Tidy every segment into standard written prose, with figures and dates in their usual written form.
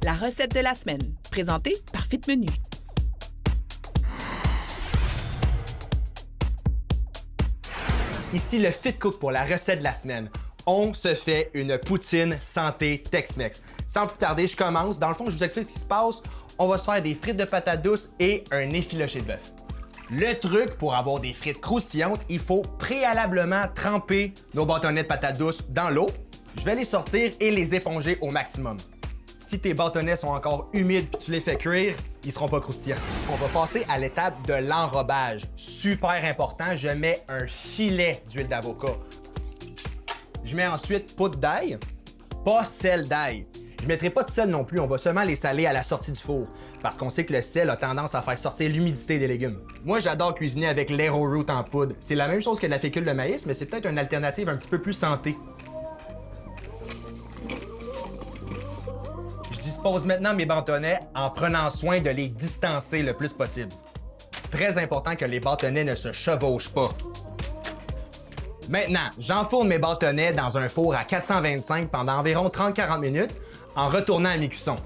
La recette de la semaine, présentée par Fit Menu. Ici le Fit Cook pour la recette de la semaine. On se fait une poutine santé Tex-Mex. Sans plus tarder, je commence. Dans le fond, je vous explique ce qui se passe. On va se faire des frites de patates douces et un effiloché de bœuf. Le truc pour avoir des frites croustillantes, il faut préalablement tremper nos bâtonnets de patates douces dans l'eau. Je vais les sortir et les éponger au maximum. Si tes bâtonnets sont encore humides et tu les fais cuire, ils seront pas croustillants. On va passer à l'étape de l'enrobage. Super important, je mets un filet d'huile d'avocat. Je mets ensuite poudre d'ail, pas sel d'ail. Je ne mettrai pas de sel non plus, on va seulement les saler à la sortie du four parce qu'on sait que le sel a tendance à faire sortir l'humidité des légumes. Moi, j'adore cuisiner avec l'arrowroot en poudre. C'est la même chose que de la fécule de maïs, mais c'est peut-être une alternative un petit peu plus santé. Je dispose maintenant mes bâtonnets en prenant soin de les distancer le plus possible. Très important que les bâtonnets ne se chevauchent pas. Maintenant, j'enfourne mes bâtonnets dans un four à 425 pendant environ 30-40 minutes en retournant à mi-cuisson.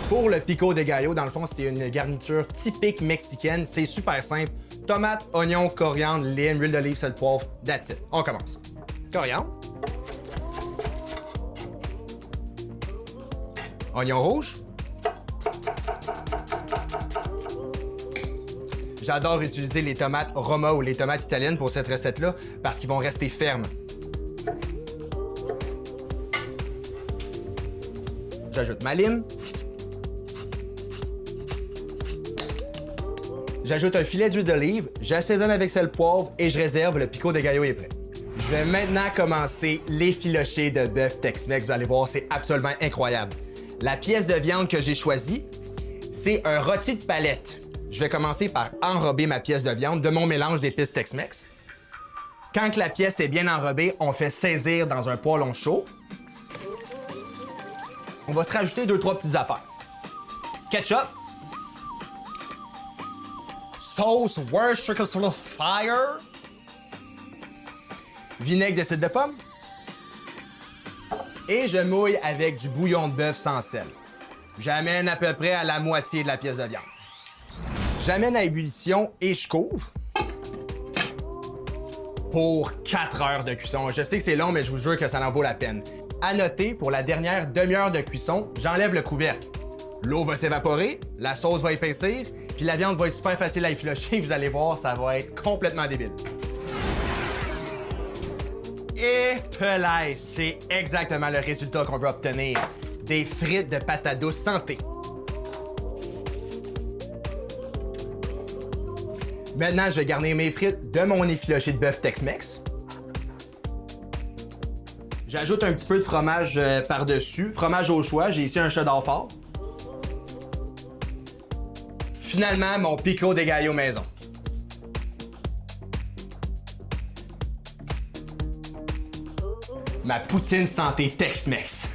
Pour le pico de gallo, dans le fond, c'est une garniture typique mexicaine. C'est super simple. Tomates, oignons, coriandre, lime, huile d'olive, sel, poivre, that's it. On commence. Coriandre. Oignon rouge. J'adore utiliser les tomates Roma ou les tomates italiennes pour cette recette-là parce qu'ils vont rester fermes. J'ajoute ma lime. J'ajoute un filet d'huile d'olive, j'assaisonne avec sel, poivre et je réserve. Le pico de gallo est prêt. Je vais maintenant commencer l'effiloché de bœuf Tex-Mex. Vous allez voir, c'est absolument incroyable. La pièce de viande que j'ai choisie, c'est un rôti de palette. Je vais commencer par enrober ma pièce de viande de mon mélange d'épices Tex-Mex. Quand la pièce est bien enrobée, on fait saisir dans un poêlon chaud. On va se rajouter 2-3 petites affaires. Ketchup. Sauce Worcestershire. Vinaigre de cidre de pomme. Et je mouille avec du bouillon de bœuf sans sel. J'amène à peu près à la moitié de la pièce de viande. J'amène à ébullition et je couvre pour 4 heures de cuisson. Je sais que c'est long, mais je vous jure que ça en vaut la peine. À noter, pour la dernière demi-heure de cuisson, j'enlève le couvercle. L'eau va s'évaporer, la sauce va épaissir, puis la viande va être super facile à effilocher. Vous allez voir, ça va être complètement débile. Et pelay, c'est exactement le résultat qu'on veut obtenir. Des frites de patates douces santé. Maintenant, je vais garnir mes frites de mon effiloché de bœuf Tex-Mex. J'ajoute un petit peu de fromage par-dessus. Fromage au choix, j'ai ici un cheddar fort. Finalement, mon pico de gallo maison. Ma poutine santé Tex-Mex.